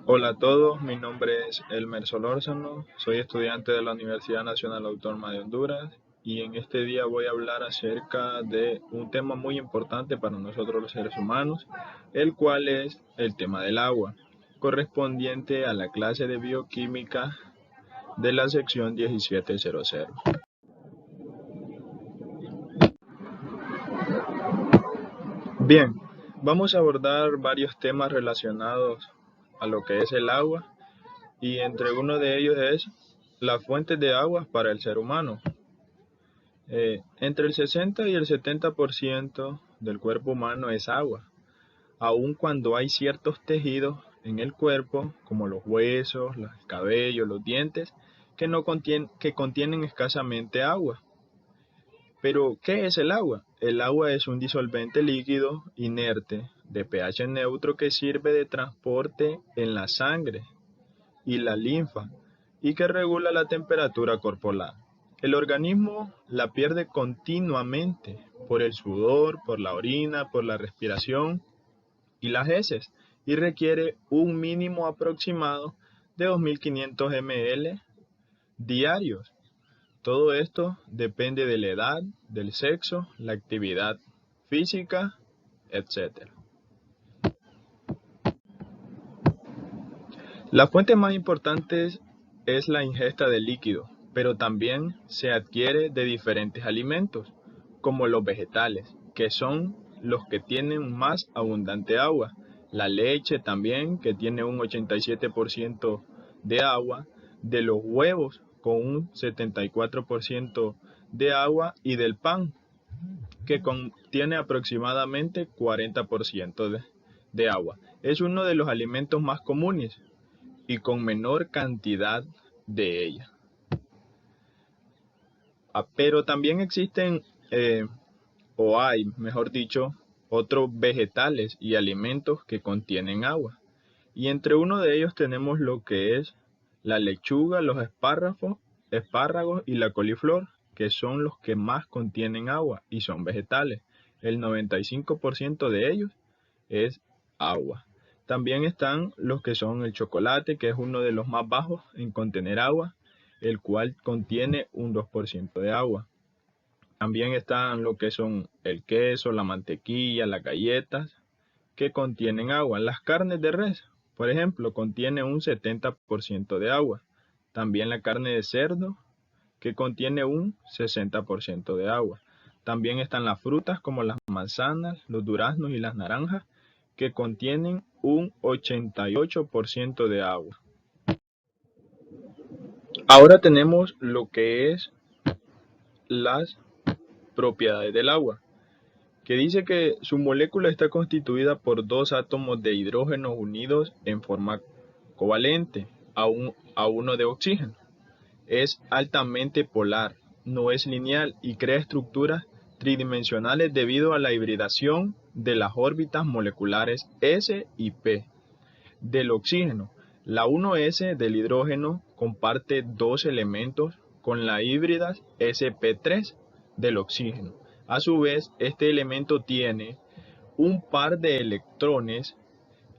Hola a todos, mi nombre es Elmer Solórzano, soy estudiante de la Universidad Nacional Autónoma de Honduras y en este día voy a hablar acerca de un tema muy importante para nosotros los seres humanos, el cual es el tema del agua, correspondiente a la clase de bioquímica de la sección 1700. Bien, vamos a abordar varios temas relacionados a lo que es el agua y entre uno de ellos es las fuentes de agua para el ser humano. Entre el 60 y el 70% del cuerpo humano es agua, aun cuando hay ciertos tejidos en el cuerpo, como los huesos, el cabello, los dientes, que contienen escasamente agua. Pero, ¿qué es el agua? El agua es un disolvente líquido inerte de pH neutro que sirve de transporte en la sangre y la linfa y que regula la temperatura corporal. El organismo la pierde continuamente por el sudor, por la orina, por la respiración y las heces y requiere un mínimo aproximado de 2.500 ml diarios. Todo esto depende de la edad, del sexo, la actividad física, etc. La fuente más importante es la ingesta de líquido, pero también se adquiere de diferentes alimentos, como los vegetales, que son los que tienen más abundante agua. La leche también, que tiene un 87% de agua, de los huevos, con un 74% de agua, y del pan, que contiene aproximadamente 40% de agua. Es uno de los alimentos más comunes y con menor cantidad de ella. Pero también existen, o hay, mejor dicho, otros vegetales y alimentos que contienen agua. Y entre uno de ellos tenemos lo que es la lechuga, los espárragos y la coliflor, que son los que más contienen agua y son vegetales. El 95% de ellos es agua. También están los que son el chocolate, que es uno de los más bajos en contener agua, el cual contiene un 2% de agua. También están lo que son el queso, la mantequilla, las galletas, que contienen agua. Las carnes de res, por ejemplo, contiene un 70% de agua. También la carne de cerdo, que contiene un 60% de agua. También están las frutas como las manzanas, los duraznos y las naranjas, que contienen un 88% de agua. Ahora tenemos lo que es las propiedades del agua, que dice que su molécula está constituida por dos átomos de hidrógeno unidos en forma covalente a uno de oxígeno. Es altamente polar, no es lineal y crea estructuras tridimensionales debido a la hibridación de las órbitas moleculares S y P del oxígeno. La 1s del hidrógeno comparte dos elementos con la híbrida sp3 del oxígeno. A su vez, este elemento tiene un par de electrones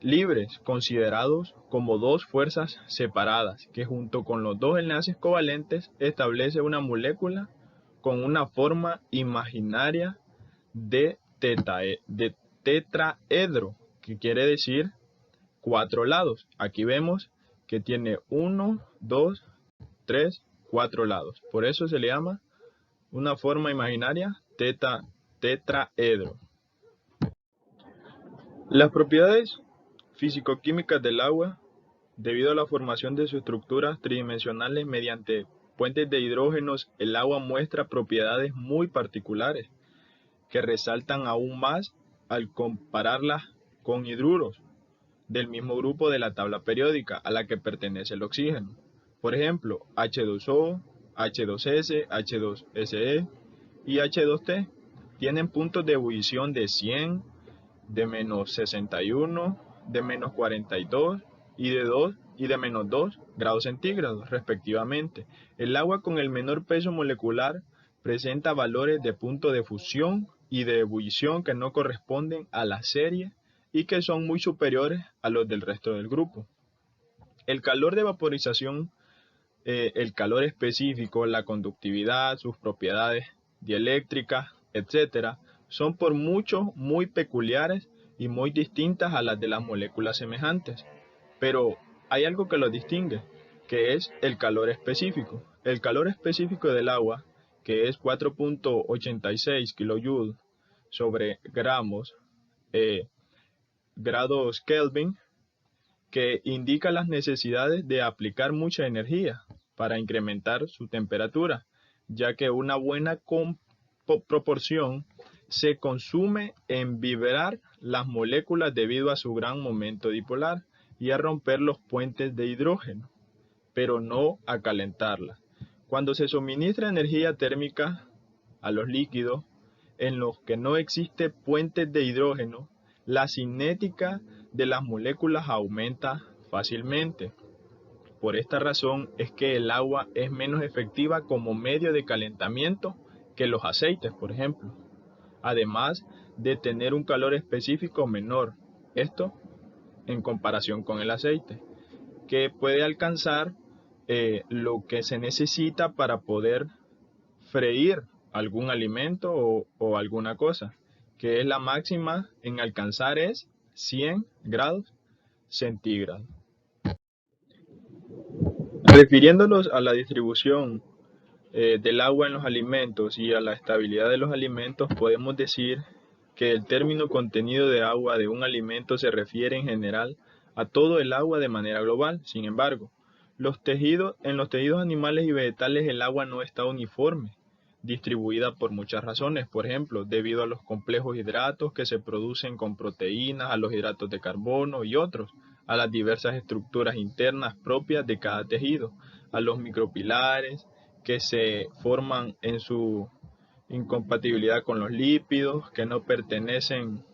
libres, considerados como dos fuerzas separadas, que junto con los dos enlaces covalentes establece una molécula con una forma imaginaria de tetraedro, que quiere decir cuatro lados. Aquí vemos que tiene 1, 2, 3, 4 lados. Por eso se le llama una forma imaginaria tetraedro. Las propiedades físico-químicas del agua, debido a la formación de sus estructuras tridimensionales mediante puentes de hidrógenos, el agua muestra propiedades muy particulares que resaltan aún más al compararlas con hidruros del mismo grupo de la tabla periódica a la que pertenece el oxígeno. Por ejemplo, H2O, H2S, H2SE y H2T tienen puntos de ebullición de 100, de menos 61, de menos 42 y de 2 y de menos 2 grados centígrados respectivamente. El agua con el menor peso molecular presenta valores de punto de fusión y de ebullición que no corresponden a la serie y que son muy superiores a los del resto del grupo. El calor de vaporización, el calor específico, la conductividad, sus propiedades dieléctricas, etcétera, son por mucho muy peculiares y muy distintas a las de las moléculas semejantes. Pero hay algo que los distingue, que es el calor específico. El calor específico del agua, que es 4.86 kJ sobre gramos, grados Kelvin, que indica las necesidades de aplicar mucha energía para incrementar su temperatura, ya que una buena proporción se consume en vibrar las moléculas debido a su gran momento dipolar y a romper los puentes de hidrógeno, pero no a calentarlas. Cuando se suministra energía térmica a los líquidos en los que no existe puentes de hidrógeno, la cinética de las moléculas aumenta fácilmente. Por esta razón es que el agua es menos efectiva como medio de calentamiento que los aceites, por ejemplo, además de tener un calor específico menor, esto en comparación con el aceite, que puede alcanzar lo que se necesita para poder freír algún alimento o alguna cosa, que es la máxima en alcanzar es 100 grados centígrados. Refiriéndonos a la distribución del agua en los alimentos y a la estabilidad de los alimentos, podemos decir que el término contenido de agua de un alimento se refiere en general a todo el agua de manera global. Sin embargo, en los tejidos animales y vegetales el agua no está uniforme, distribuida por muchas razones, por ejemplo, debido a los complejos hidratos que se producen con proteínas, a los hidratos de carbono y otros, a las diversas estructuras internas propias de cada tejido, a los micropilares que se forman en su incompatibilidad con los lípidos, que no permiten,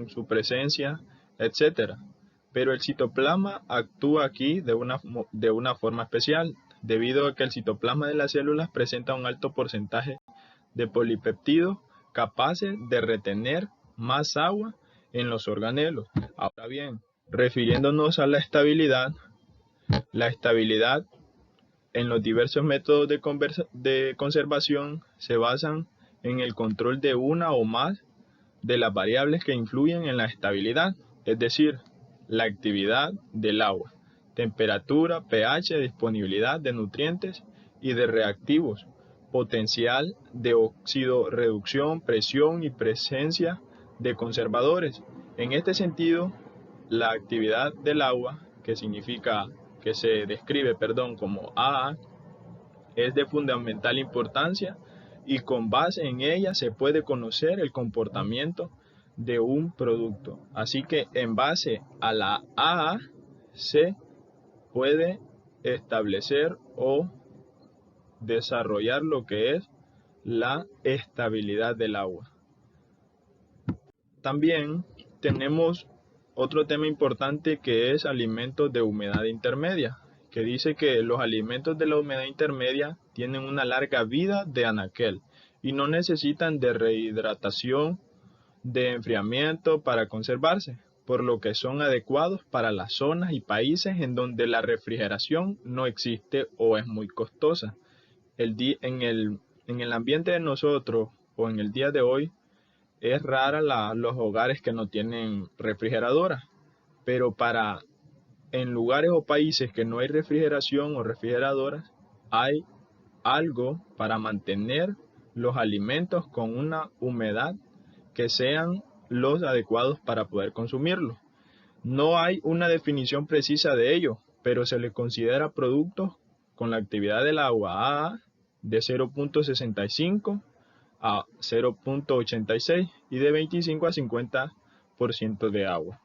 su presencia, etcétera. Pero el citoplasma actúa aquí de una forma especial, debido a que el citoplasma de las células presenta un alto porcentaje de polipeptidos capaces de retener más agua en los organelos. Ahora bien, refiriéndonos a la estabilidad en los diversos métodos de conservación se basan en el control de una o más de las variables que influyen en la estabilidad, es decir, la actividad del agua, temperatura, pH, disponibilidad de nutrientes y de reactivos, potencial de oxidorreducción, presión y presencia de conservadores. En este sentido, la actividad del agua, que se describe como AA, es de fundamental importancia y con base en ella se puede conocer el comportamiento de un producto. Así que en base a la AA se puede establecer o desarrollar lo que es la estabilidad del agua. También tenemos otro tema importante que es alimentos de humedad intermedia, que dice que los alimentos de la humedad intermedia tienen una larga vida de anaquel y no necesitan de rehidratación, de enfriamiento para conservarse, por lo que son adecuados para las zonas y países en donde la refrigeración no existe o es muy costosa. En el ambiente de nosotros o en el día de hoy es rara los hogares que no tienen refrigeradora, pero en lugares o países que no hay refrigeración o refrigeradoras, hay algo para mantener los alimentos con una humedad que sean los adecuados para poder consumirlos. No hay una definición precisa de ello, pero se le considera productos con la actividad del agua AA de 0.65 a 0.86 y de 25 a 50% de agua.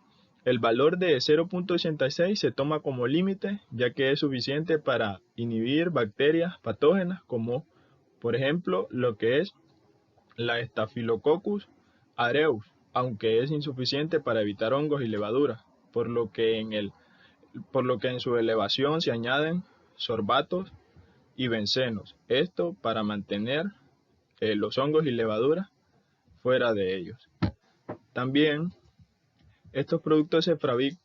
El valor de 0.86 se toma como límite, ya que es suficiente para inhibir bacterias patógenas como, por ejemplo, lo que es la Staphylococcus aureus, aunque es insuficiente para evitar hongos y levaduras, por lo que en su elevación se añaden sorbatos y bencenos, esto para mantener los hongos y levaduras fuera de ellos. También Estos productos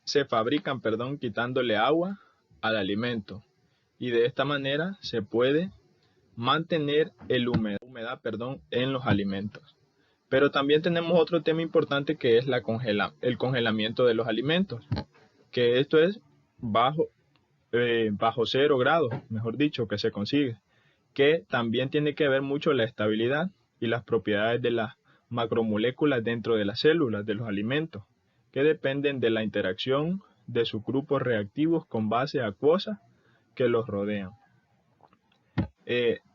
se fabrican, quitándole agua al alimento y de esta manera se puede mantener humedad, en los alimentos. Pero también tenemos otro tema importante que es el congelamiento de los alimentos, que esto es bajo, bajo 0 grados, mejor dicho, que se consigue, que también tiene que ver mucho la estabilidad y las propiedades de las macromoléculas dentro de las células de los alimentos, que dependen de la interacción de sus grupos reactivos con base acuosa que los rodean.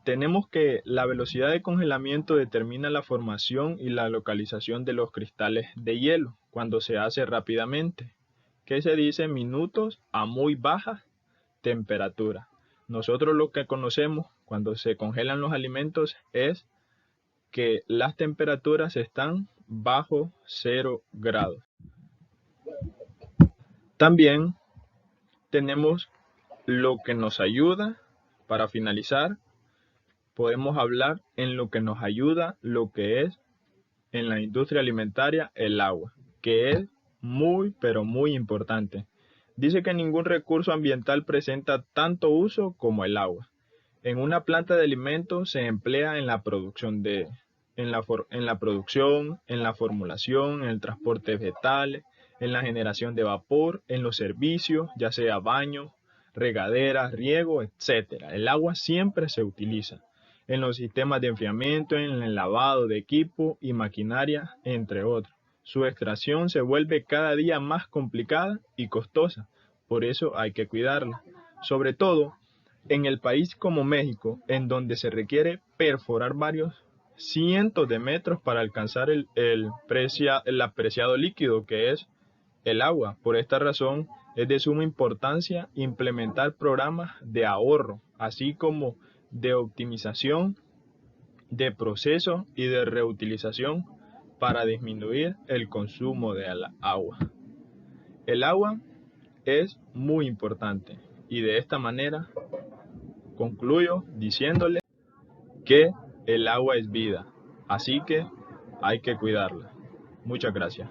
Tenemos que la velocidad de congelamiento determina la formación y la localización de los cristales de hielo cuando se hace rápidamente, que se dice minutos a muy baja temperatura. Nosotros lo que conocemos cuando se congelan los alimentos es que las temperaturas están bajo 0 grados. También tenemos lo que nos ayuda, para finalizar, podemos hablar en lo que nos ayuda lo que es en la industria alimentaria el agua, que es muy pero muy importante. Dice que ningún recurso ambiental presenta tanto uso como el agua. En una planta de alimentos se emplea en la producción en la producción, en la formulación, en el transporte de vegetales, en la generación de vapor, en los servicios, ya sea baño, regaderas, riego, etc. El agua siempre se utiliza en los sistemas de enfriamiento, en el lavado de equipo y maquinaria, entre otros. Su extracción se vuelve cada día más complicada y costosa, por eso hay que cuidarla. Sobre todo en el país como México, en donde se requiere perforar varios cientos de metros para alcanzar el apreciado líquido que es el agua. Por esta razón, es de suma importancia implementar programas de ahorro, así como de optimización de procesos y de reutilización para disminuir el consumo de agua. El agua es muy importante y de esta manera concluyo diciéndole que el agua es vida, así que hay que cuidarla. Muchas gracias.